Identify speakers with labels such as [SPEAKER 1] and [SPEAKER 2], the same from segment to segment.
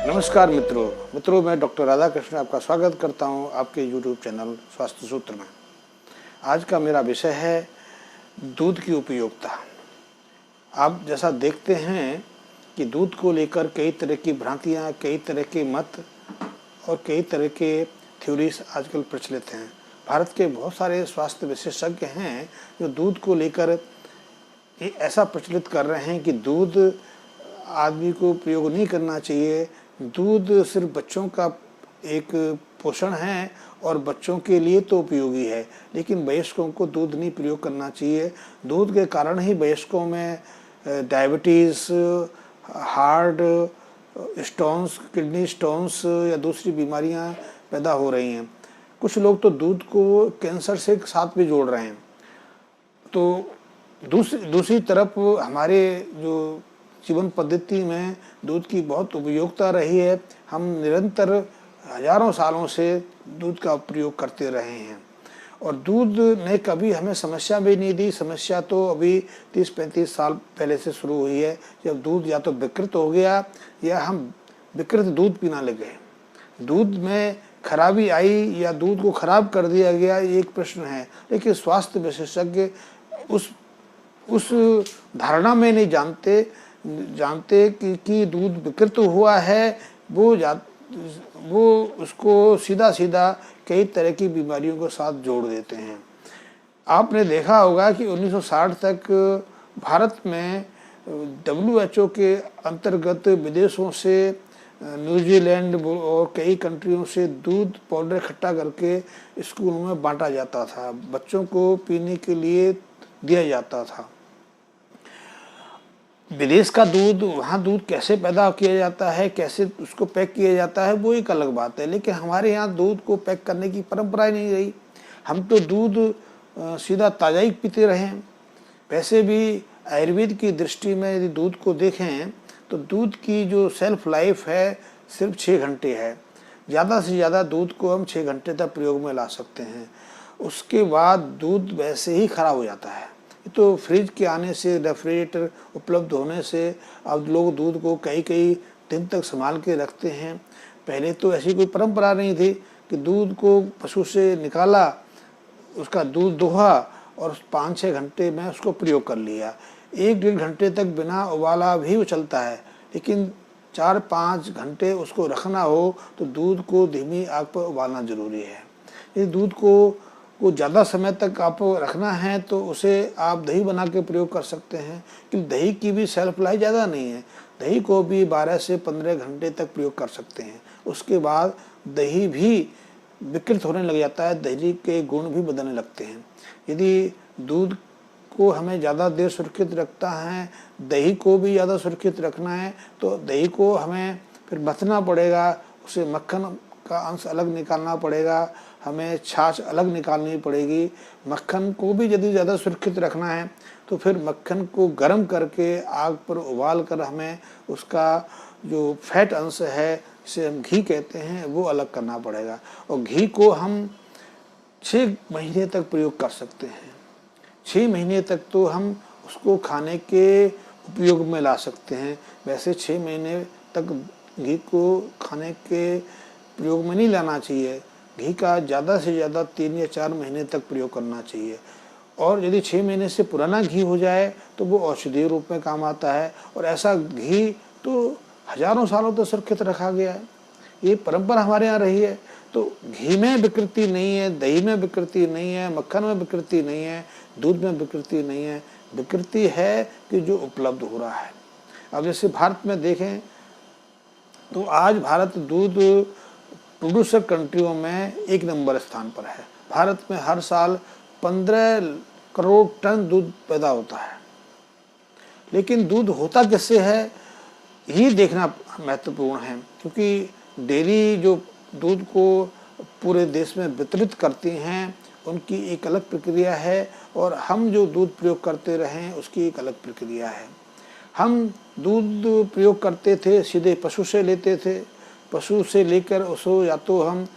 [SPEAKER 1] नमस्कार मित्रों मैं डॉक्टर राधाकृष्ण आपका स्वागत करता हूं आपके YouTube चैनल स्वास्थ्य सूत्र में। आज का मेरा विषय है दूध की उपयोगिता। आप जैसा देखते हैं कि दूध को लेकर कई तरह की भ्रांतियां, कई तरह के मत और कई तरह के थ्योरीज आजकल प्रचलित हैं। भारत के बहुत सारे स्वास्थ्य विशेषज्ञ हैं जो दूध को लेकर ऐसा प्रचलित कर रहे हैं कि दूध आदमी को प्रयोग नहीं करना चाहिए। दूध सिर्फ बच्चों का एक पोषण है और बच्चों के लिए तो उपयोगी है, लेकिन वयस्कों को दूध नहीं प्रयोग करना चाहिए। दूध के कारण ही वयस्कों में diabetes, heart stones, kidney stones या दूसरी बीमारियां पैदा हो रही हैं। कुछ लोग तो दूध को कैंसर से साथ भी जोड़ रहे हैं। तो दूसरी तरफ हमारे जो जीवन पद्धति में दूध की बहुत उपयोगिता रही है। हम निरंतर हजारों सालों से दूध का प्रयोग करते रहे हैं और दूध ने कभी हमें समस्या भी नहीं दी। समस्या तो अभी 30-35 साल पहले से शुरू हुई है, जब दूध या तो विकृत हो गया या हम विकृत दूध पीना लगे। दूध में खराबी आई या दूध को खराब कर दिया गया, ये एक प्रश्न है, लेकिन स्वास्थ्य विशेषज्ञ उस धारणा में नहीं जानते कि दूध विकृत हुआ है। वो उसको सीधा कई तरह की बीमारियों के साथ जोड़ देते हैं। आपने देखा होगा कि 1960 तक भारत में WHO के अंतर्गत विदेशों से, न्यूजीलैंड और कई कंट्रियों से दूध पाउडर इकट्ठा करके स्कूलों में बांटा जाता था, बच्चों को पीने के लिए दिया जाता था। विदेश का दूध, वहाँ दूध कैसे पैदा किया जाता है, कैसे उसको पैक किया जाता है, वो एक अलग बात है, लेकिन हमारे यहाँ दूध को पैक करने की परंपरा ही नहीं रही। हम तो दूध सीधा ताज़ा ही पीते रहे हैं। वैसे भी आयुर्वेद की दृष्टि में यदि दूध को देखें तो दूध की जो सेल्फ लाइफ है सिर्फ 6 घंटे है। ज़्यादा से ज़्यादा दूध को हम 6 घंटे तक प्रयोग में ला सकते हैं, उसके बाद दूध वैसे ही खराब हो जाता है। तो फ्रिज के आने से, रेफ्रिजरेटर उपलब्ध होने से अब लोग दूध को कई दिन तक संभाल के रखते हैं। पहले तो ऐसी कोई परंपरा नहीं थी कि दूध को पशु से निकाला, उसका दूध दोहा और 5-6 घंटे में उसको प्रयोग कर लिया। 1-1.5 घंटे तक बिना उबाला भी वो चलता है, लेकिन 4-5 घंटे उसको रखना हो तो दूध को धीमी आग पर उबालना जरूरी है। इस दूध को ज़्यादा समय तक आप रखना है तो उसे आप दही बना के प्रयोग कर सकते हैं, क्योंकि दही की भी सेल्फ लाइफ ज़्यादा नहीं है। दही को भी 12 से 15 घंटे तक प्रयोग कर सकते हैं। उसके बाद दही भी विकृत होने लग जाता है, दही के गुण भी बदलने लगते हैं। यदि दूध को हमें ज़्यादा देर सुरक्षित रखता है, दही को भी ज़्यादा सुरक्षित रखना है, तो दही को हमें फिर मथना पड़ेगा, उसे मक्खन का अंश अलग निकालना पड़ेगा, हमें छाछ अलग निकालनी पड़ेगी। मक्खन को भी यदि ज़्यादा सुरक्षित रखना है तो फिर मक्खन को गर्म करके आग पर उबाल कर हमें उसका जो फैट अंश है, जिसे हम घी कहते हैं, वो अलग करना पड़ेगा। और घी को हम 6 महीने तक प्रयोग कर सकते हैं। 6 महीने तक तो हम उसको खाने के उपयोग में ला सकते हैं। वैसे 6 महीने तक घी को खाने के प्रयोग में नहीं लाना चाहिए। घी का ज़्यादा से ज़्यादा 3 या 4 महीने तक प्रयोग करना चाहिए। और यदि 6 महीने से पुराना घी हो जाए तो वो औषधीय रूप में काम आता है, और ऐसा घी तो हजारों सालों तक सुरक्षित रखा गया है। ये परंपरा हमारे यहाँ रही है। तो घी में विकृति नहीं है, दही में विकृति नहीं है, मक्खन में विकृति नहीं है, दूध में विकृति नहीं है। विकृति है कि जो उपलब्ध हो रहा है। अब जैसे भारत में देखें तो आज भारत दूध प्रोड्यूसर कंट्रियों में 1 नंबर स्थान पर है। भारत में हर साल 15 करोड़ टन दूध पैदा होता है, लेकिन दूध होता किससे है ये देखना महत्वपूर्ण है, क्योंकि डेयरी जो दूध को पूरे देश में वितरित करती हैं उनकी एक अलग प्रक्रिया है, और हम जो दूध प्रयोग करते रहे उसकी एक अलग प्रक्रिया है। हम दूध प्रयोग करते थे, सीधे पशु से लेते थे, पशु से लेकर उसको या तो हम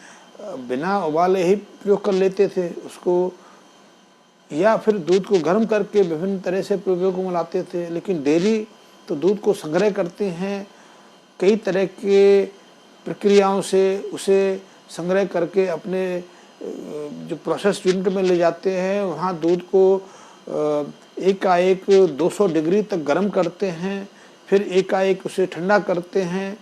[SPEAKER 1] बिना उबाले ही प्रयोग कर लेते थे उसको, या फिर दूध को गर्म करके विभिन्न तरह से प्रयोग में लाते थे। लेकिन डेयरी तो दूध को संग्रह करते हैं कई तरह के प्रक्रियाओं से उसे संग्रह करके अपने जो प्रोसेस यूनिट में ले जाते हैं, वहाँ दूध को एकाएक 200 डिग्री तक गर्म करते हैं, फिर एकाएक उसे ठंडा करते हैं,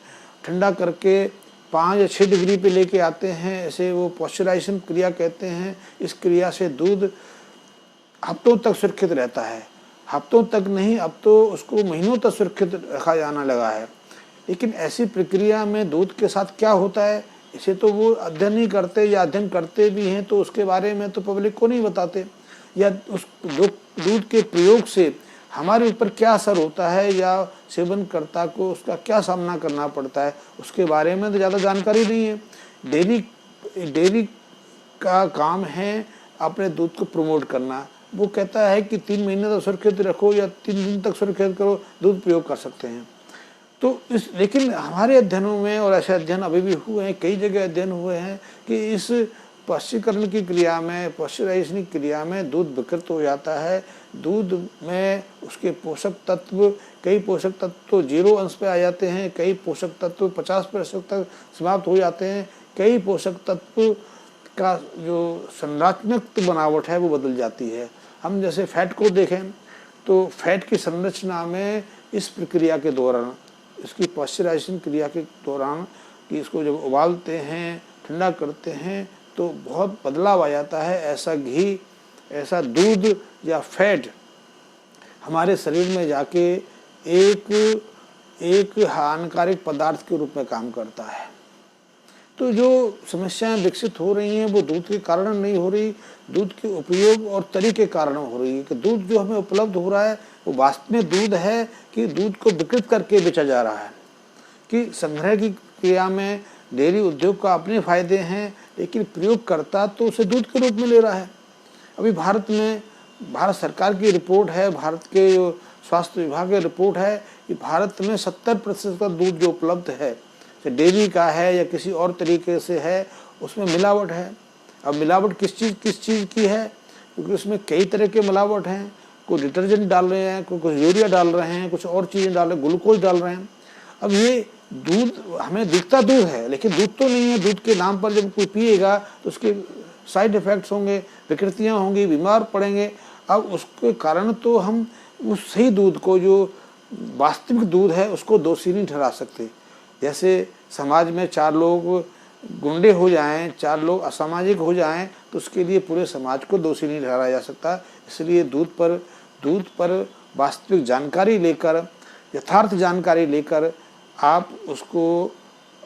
[SPEAKER 1] ठंडा करके 5 या 6 डिग्री पे लेके आते हैं। ऐसे वो पॉस्चराइजेशन क्रिया कहते हैं। इस क्रिया से दूध हफ्तों तक सुरक्षित रहता है। हफ्तों तक नहीं, अब तो उसको महीनों तक सुरक्षित रखा जाना लगा है। लेकिन ऐसी प्रक्रिया में दूध के साथ क्या होता है, इसे तो वो अध्ययन नहीं करते, या अध्ययन करते भी हैं तो उसके बारे में तो पब्लिक को नहीं बताते, या उस दूध के प्रयोग से हमारे ऊपर क्या असर होता है या सेवनकर्ता को उसका क्या सामना करना पड़ता है, उसके बारे में तो ज़्यादा जानकारी नहीं है। डेयरी का काम है अपने दूध को प्रमोट करना। वो कहता है कि 3 महीने तक सुरक्षित रखो या 3 दिन तक सुरक्षित करो, दूध प्रयोग कर सकते हैं। तो लेकिन हमारे अध्ययनों में, और ऐसे अध्ययन अभी भी हुए हैं, कई जगह अध्ययन हुए हैं कि इस पश्चीकरण की क्रिया में, पश्चराइजेशन की क्रिया में दूध विकृत हो जाता है। दूध में उसके पोषक तत्व, कई पोषक तत्व तो 0 अंश पे आ जाते हैं, कई पोषक तत्व 50% तक समाप्त हो जाते हैं, कई पोषक तत्व का जो संरचनात्मक बनावट है वो बदल जाती है। हम जैसे फैट को देखें तो फैट की संरचना में इस प्रक्रिया के दौरान, इसकी पॉस्चराइजेशन क्रिया के दौरान, कि इसको जब उबालते हैं, ठंडा करते हैं, तो बहुत बदलाव आ जाता है। ऐसा घी, ऐसा दूध या फैट हमारे शरीर में जाके एक हानिकारक पदार्थ के रूप में काम करता है। तो जो समस्याएं विकसित हो रही हैं वो दूध के कारण नहीं हो रही, दूध के उपयोग और तरीके के कारण हो रही है। कि दूध जो हमें उपलब्ध हो रहा है वो वास्तव में दूध है कि दूध को विकृत करके बेचा जा रहा है। कि संग्रह की क्रिया में डेयरी उद्योग का अपने फायदे हैं, लेकिन प्रयोगकर्ता तो उसे दूध के रूप में ले रहा है। अभी भारत सरकार की रिपोर्ट है, भारत के जो स्वास्थ्य विभाग की रिपोर्ट है कि भारत में 70% का दूध जो उपलब्ध है, डेयरी का है या किसी और तरीके से है, उसमें मिलावट है। अब मिलावट किस चीज़ की है, क्योंकि उसमें कई तरह के मिलावट हैं। कोई डिटर्जेंट डाल रहे हैं, कुछ यूरिया डाल रहे हैं, कुछ और चीज़ें डाल रहे हैं, ग्लूकोज डाल रहे हैं। अब ये दूध हमें दिखता दूध है, लेकिन दूध तो नहीं है। दूध के नाम पर जब कोई पिएगा तो उसके साइड इफ़ेक्ट्स होंगे, विकृतियाँ होंगी, बीमार पड़ेंगे। अब उसके कारण तो हम उस सही दूध को, जो वास्तविक दूध है, उसको दोषी नहीं ठहरा सकते। जैसे समाज में 4 लोग गुंडे हो जाएं, 4 लोग असामाजिक हो जाएं, तो उसके लिए पूरे समाज को दोषी नहीं ठहराया जा सकता। इसलिए दूध पर वास्तविक जानकारी लेकर, यथार्थ जानकारी लेकर आप उसको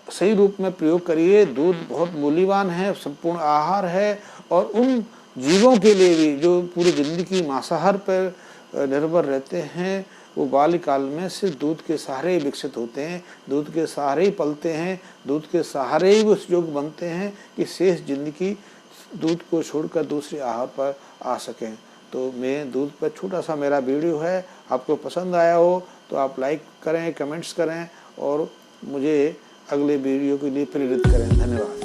[SPEAKER 1] सही रूप में प्रयोग करिए। दूध बहुत मूल्यवान है, संपूर्ण आहार है, और उन जीवों के लिए भी जो पूरी ज़िंदगी मांसाहार पर निर्भर रहते हैं, वो बाल्यकाल में सिर्फ दूध के सहारे ही विकसित होते हैं, दूध के सहारे ही पलते हैं, दूध के सहारे ही उस योग्य बनते हैं कि शेष जिंदगी दूध को छोड़कर दूसरे आहार पर आ सकें। तो मैं दूध पर छोटा सा मेरा वीडियो है, आपको पसंद आया हो तो आप लाइक करें, कमेंट्स करें और मुझे अगले वीडियो के लिए प्रेरित करें। धन्यवाद।